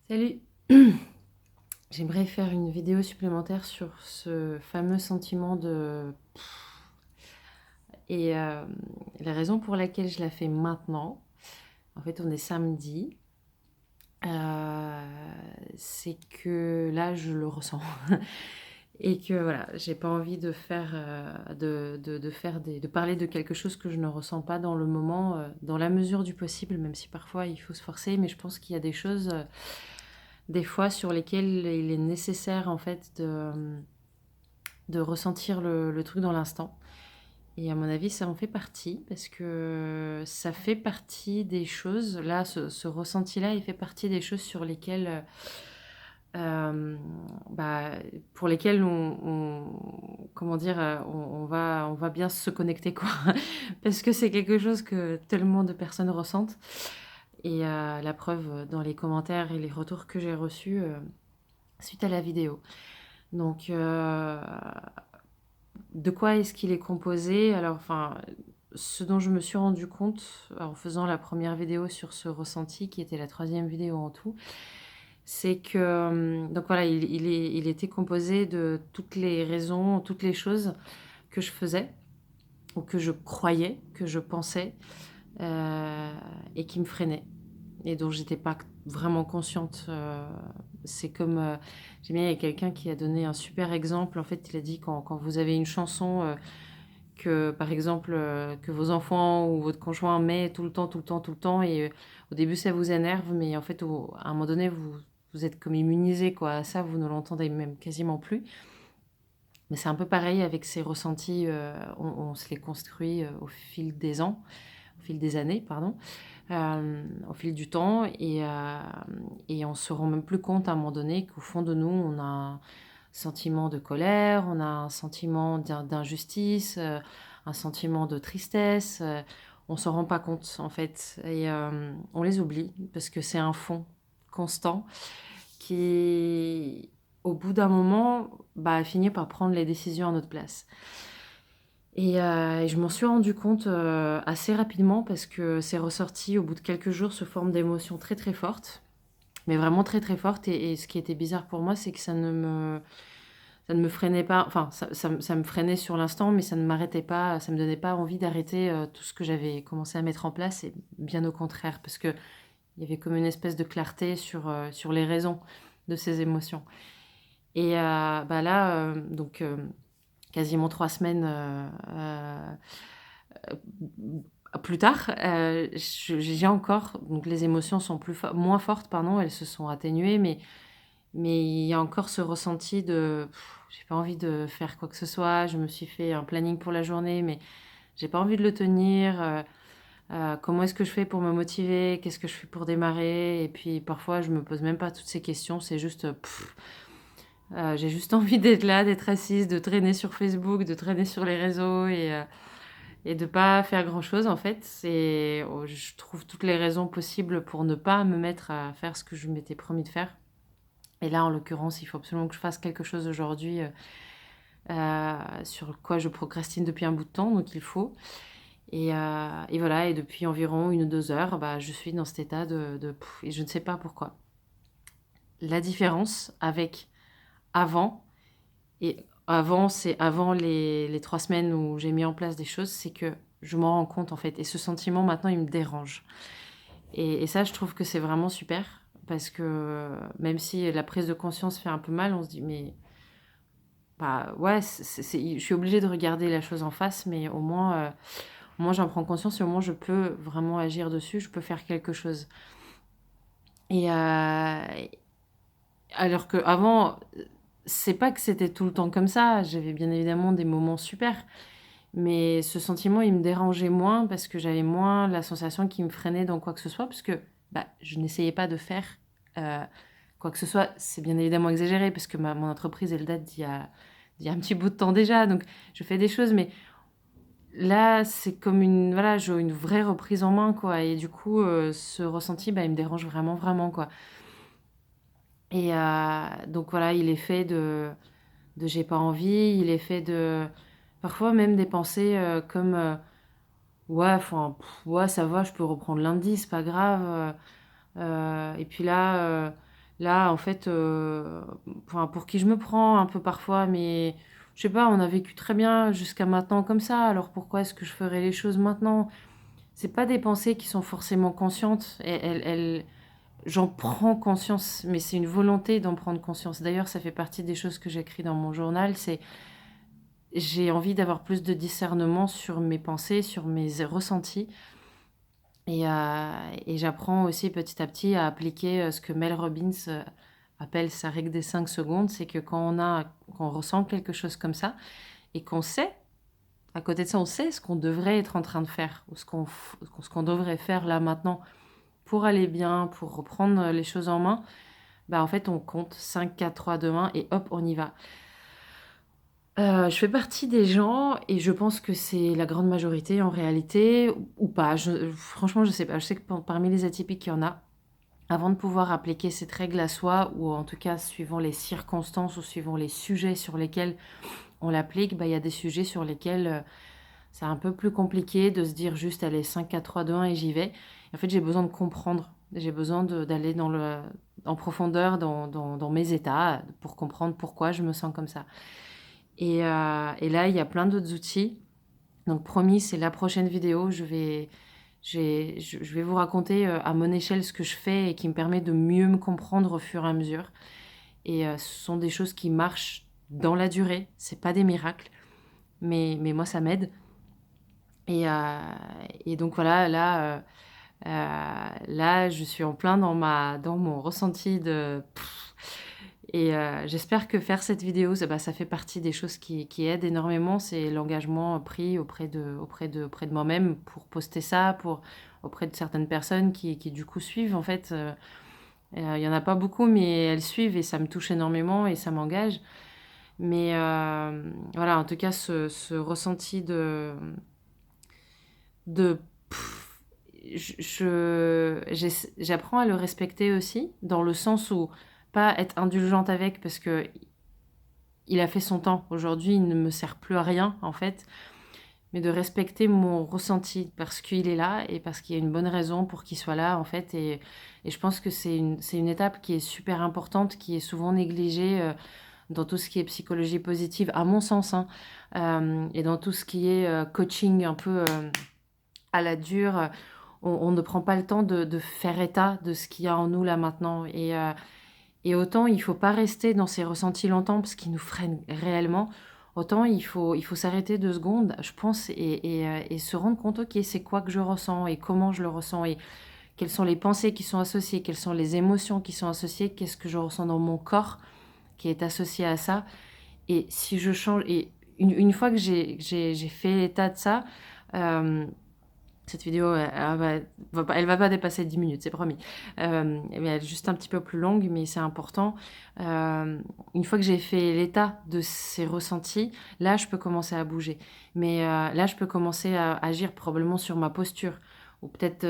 Salut! J'aimerais faire une vidéo supplémentaire sur ce fameux sentiment de... Et la raison pour laquelle je la fais maintenant, en fait on est samedi, euh, c'est que là je le ressens. Et que voilà, j'ai pas envie de faire, de parler de quelque chose que je ne ressens pas dans le moment, dans la mesure du possible, même si parfois il faut se forcer, mais je pense qu'il y a des choses, des fois, sur lesquelles il est nécessaire en fait de ressentir le truc dans l'instant. Et à mon avis, ça en fait partie, parce que ça fait partie des choses, là, ce ressenti-là, il fait partie des choses sur lesquelles, euh, bah, pour lesquelles comment dire, on va bien se connecter, quoi. Parce que c'est quelque chose que tellement de personnes ressentent. Et la preuve dans les commentaires et les retours que j'ai reçus suite à la vidéo. Donc, de quoi est-ce qu'il est composé? Alors, enfin, ce dont je me suis rendu compte en faisant la première vidéo sur ce ressenti, qui était la troisième vidéo en tout, c'est que, donc voilà, il était composé de toutes les raisons, toutes les choses que je faisais, ou que je croyais, que je pensais, euh, et qui me freinaient, et dont j'étais pas vraiment consciente. C'est comme, j'aime bien, il y a quelqu'un qui a donné un super exemple. En fait, il a dit quand vous avez une chanson que, par exemple, que vos enfants ou votre conjoint met tout le temps, tout le temps, tout le temps, et au début ça vous énerve, mais en fait, à un moment donné, vous êtes comme immunisé, quoi. À ça, vous ne l'entendez même quasiment plus. Mais c'est un peu pareil avec ces ressentis, on se les construit au fil des ans, au fil des années, pardon, au fil du temps, et on se rend même plus compte à un moment donné qu'au fond de nous, on a un sentiment de colère, on a un sentiment d'injustice, un sentiment de tristesse. On s'en rend pas compte en fait, et on les oublie parce que c'est un fond constant qui, au bout d'un moment, bah, finit par prendre les décisions à notre place. Et je m'en suis rendu compte assez rapidement, parce que c'est ressorti au bout de quelques jours sous forme d'émotions très très fortes, mais vraiment très très fortes. Et ce qui était bizarre pour moi, c'est que ça ne me freinait pas, enfin ça me freinait sur l'instant, mais ça ne m'arrêtait pas, ça me donnait pas envie d'arrêter tout ce que j'avais commencé à mettre en place, et bien au contraire, parce que il y avait comme une espèce de clarté sur les raisons de ces émotions. Et bah là, donc quasiment 3 semaines plus tard, j'ai encore, donc les émotions sont moins fortes, pardon, elles se sont atténuées, mais il y a encore ce ressenti de j'ai pas envie de faire quoi que ce soit. Je me suis fait un planning pour la journée, mais j'ai pas envie de le tenir. Comment est-ce que je fais pour me motiver? Qu'est-ce que je fais pour démarrer? Et puis parfois, je me pose même pas toutes ces questions. C'est juste, j'ai juste envie d'être là, d'être assise, de traîner sur Facebook, de traîner sur les réseaux, et de pas faire grand-chose en fait. Je trouve toutes les raisons possibles pour ne pas me mettre à faire ce que je m'étais promis de faire. Et là, en l'occurrence, il faut absolument que je fasse quelque chose aujourd'hui, sur quoi je procrastine depuis un bout de temps, donc il faut. Et voilà, et depuis environ 1 ou 2 heures, bah, je suis dans cet état et je ne sais pas pourquoi. La différence avec avant, et avant, c'est avant les 3 semaines où j'ai mis en place des choses, c'est que je m'en rends compte en fait. Et ce sentiment, maintenant, il me dérange. Et ça, je trouve que c'est vraiment super, parce que même si la prise de conscience fait un peu mal, on se dit, mais bah ouais, je suis obligée de regarder la chose en face, mais au moins j'en prends conscience, et au moins je peux vraiment agir dessus, je peux faire quelque chose. Et alors qu'avant, c'est pas que c'était tout le temps comme ça, j'avais bien évidemment des moments super, mais ce sentiment, il me dérangeait moins, parce que j'avais moins la sensation qu'il me freinait dans quoi que ce soit, parce que bah, je n'essayais pas de faire euh, quoi que ce soit. C'est bien évidemment exagéré, parce que mon entreprise, elle date d'il y a un petit bout de temps déjà, donc je fais des choses, mais là, c'est comme voilà, j'ai une vraie reprise en main, quoi. Et du coup, ce ressenti, bah, il me dérange vraiment, vraiment, quoi. Et donc voilà, il est fait de j'ai pas envie, il est fait de parfois même des pensées comme ouais, enfin, ouais, ça va, je peux reprendre lundi, c'est pas grave. Et puis là, Là, en fait, enfin, pour qui je me prends un peu parfois, mais je sais pas, on a vécu très bien jusqu'à maintenant comme ça, alors pourquoi est-ce que je ferais les choses maintenant? C'est pas des pensées qui sont forcément conscientes. J'en prends conscience, mais c'est une volonté d'en prendre conscience. D'ailleurs, ça fait partie des choses que j'écris dans mon journal, c'est j'ai envie d'avoir plus de discernement sur mes pensées, sur mes ressentis. Et j'apprends aussi petit à petit à appliquer ce que Mel Robbins appelle sa règle des 5 secondes. C'est que quand on ressent quelque chose comme ça et qu'on sait, à côté de ça, on sait ce qu'on devrait être en train de faire ou ce qu'on devrait faire là maintenant pour aller bien, pour reprendre les choses en main, bah en fait, on compte 5, 4, 3, 2, 1 et hop, on y va. Je fais partie des gens et je pense que c'est la grande majorité en réalité ou pas. Franchement, je sais pas. Je sais que parmi les atypiques, il y en a. Avant de pouvoir appliquer cette règle à soi ou en tout cas suivant les circonstances ou suivant les sujets sur lesquels on l'applique, bah, il y a des sujets sur lesquels, c'est un peu plus compliqué de se dire juste: «Allez 5, 4, 3, 2, 1 et j'y vais». En fait, j'ai besoin de comprendre. J'ai besoin d'aller en profondeur dans mes états pour comprendre pourquoi je me sens comme ça. Et là, il y a plein d'autres outils. Donc promis, c'est la prochaine vidéo. Je vais vous raconter à mon échelle ce que je fais et qui me permet de mieux me comprendre au fur et à mesure. Et ce sont des choses qui marchent dans la durée. C'est pas des miracles, mais moi, ça m'aide. Et, euh, et donc voilà, là, je suis en plein dans mon ressenti de... j'espère que faire cette vidéo, ça fait partie des choses qui aident énormément. C'est l'engagement pris auprès de moi-même pour poster ça, auprès de certaines personnes qui du coup suivent. En fait, il y en a pas beaucoup, mais elles suivent et ça me touche énormément et ça m'engage. Mais voilà, en tout cas, ce ressenti de j'apprends à le respecter aussi, dans le sens où pas être indulgente avec parce que il a fait son temps. Aujourd'hui, il ne me sert plus à rien, en fait, mais de respecter mon ressenti parce qu'il est là et parce qu'il y a une bonne raison pour qu'il soit là, en fait. Et je pense que c'est une étape qui est super importante, qui est souvent négligée dans tout ce qui est psychologie positive, à mon sens, hein, et dans tout ce qui est coaching un peu à la dure. On ne prend pas le temps de faire état de ce qu'il y a en nous là maintenant. Et autant il faut pas rester dans ces ressentis longtemps parce qu'ils nous freinent réellement, autant il faut s'arrêter 2 secondes, je pense, et se rendre compte: «OK, c'est quoi que je ressens et comment je le ressens et quelles sont les pensées qui sont associées, quelles sont les émotions qui sont associées, qu'est-ce que je ressens dans mon corps qui est associé à ça?» Et si je change et une fois que j'ai fait l'état de ça, hem cette vidéo, elle va pas dépasser 10 minutes, c'est promis. Mais elle est juste un petit peu plus longue, mais c'est important. Une fois que j'ai fait l'état de ces ressentis, là, je peux commencer à bouger. Mais là, je peux commencer à agir probablement sur ma posture ou peut-être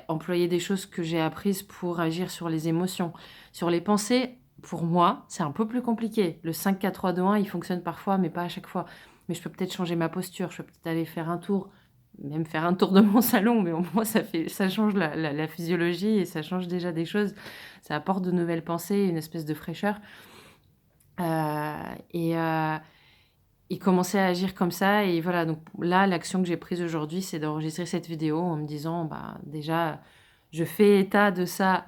employer des choses que j'ai apprises pour agir sur les émotions. Sur les pensées, pour moi, c'est un peu plus compliqué. Le 5, 4, 3, 2, 1, il fonctionne parfois, mais pas à chaque fois. Mais je peux peut-être changer ma posture, je peux peut-être aller faire un tour, même faire un tour de mon salon, mais au moins ça change la physiologie et ça change déjà des choses. Ça apporte de nouvelles pensées, une espèce de fraîcheur. Et commencer à agir comme ça et voilà, donc là, l'action que j'ai prise aujourd'hui, c'est d'enregistrer cette vidéo en me disant: «Bah, déjà, je fais état de ça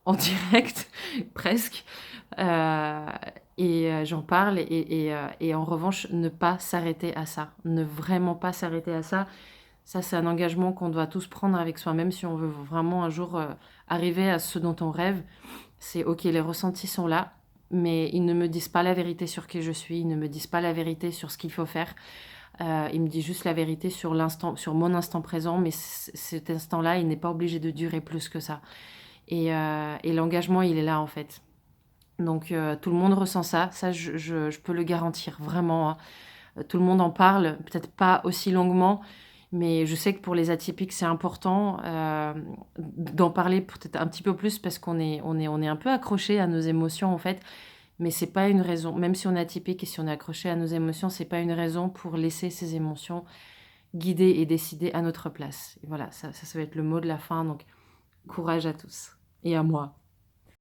en direct, presque, heu j'en parle et en revanche, ne pas s'arrêter à ça. Ne vraiment pas s'arrêter à ça. Ça, c'est un engagement qu'on doit tous prendre avec soi-même si on veut vraiment un jour, arriver à ce dont on rêve. C'est OK, les ressentis sont là, mais ils ne me disent pas la vérité sur qui je suis, ils ne me disent pas la vérité sur ce qu'il faut faire. Ils me disent juste la vérité sur mon instant présent, mais cet instant-là, il n'est pas obligé de durer plus que ça. Et l'engagement, il est là, en fait. Donc tout le monde ressent ça, je peux le garantir vraiment, hein. Tout le monde en parle, peut-être pas aussi longuement, mais je sais que pour les atypiques, c'est important, d'en parler peut-être un petit peu plus parce qu'on est un peu accroché à nos émotions, en fait. Mais c'est pas une raison même si on est atypique et si on est accroché à nos émotions, c'est pas une raison pour laisser ces émotions guider et décider à notre place. Et voilà, ça va être le mot de la fin, donc courage à tous et à moi.